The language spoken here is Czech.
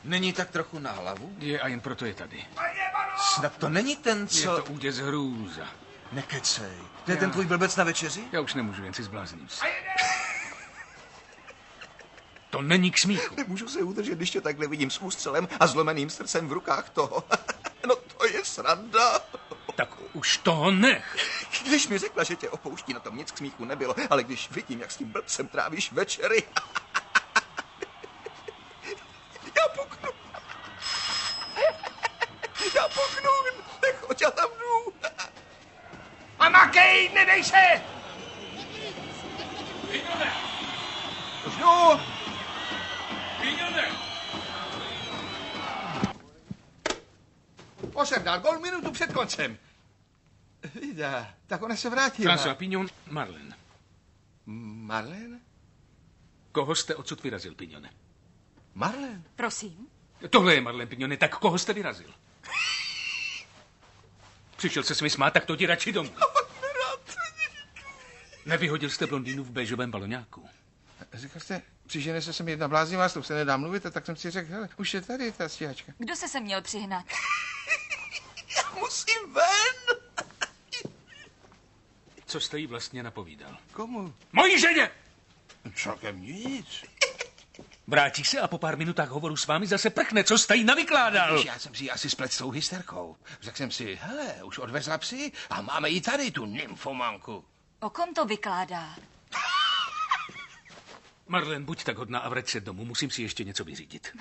Není tak trochu na hlavu? Je a jen proto je tady. Snad to není ten, co... Je to úděs hrůza. Nekecej. To je ten tvůj blbec na večeři? Já už nemůžu, jen si zblázním se. To není k smíchu. Nemůžu se udržet, když tě takhle vidím s ústřelem a zlomeným srdcem v rukách toho. No to je sranda. Tak už toho nech. Když mi řekla, že tě opouští, na tom nic k smíchu nebylo, ale když vidím, jak s tím blbcem trávíš večery... Já puknu, nechoď, já tam jdu. A makej, nedej se! Piňone! Už jdu. Piňone! Osem dal gol minutu před koncem. Vida, tak ona se vrátila. François Pignon, Marlene. Marlene? Koho jste odsud vyrazil, Pignone? Marlene? Prosím? Tohle je Marlene Pignone, tak koho jste vyrazil? Přišel se s mi smát, tak to jdi radši domů. Nevyhodil jste blondýnu v béžovém baloňáku? Říkal jste, přižene se sem jedna bláznivá, s tou se nedá mluvit, a tak jsem si řekl, hele, už je tady ta stíhačka. Kdo se měl přihnat? Já musím ven. Co jste jí vlastně napovídal? Komu? Mojí ženě! Celkem nic. Vrátí se a po pár minutách hovoru s vámi zase prchne. Co jste jí navykládal? Já jsem si ji asi splet s tou hysterkou. Řekl jsem si, hele, už odvezla psy a máme ji tady, tu nymfomanku. O kom to vykládá? Marlene, buď tak hodná a vrať se domů. Musím si ještě něco vyřídit.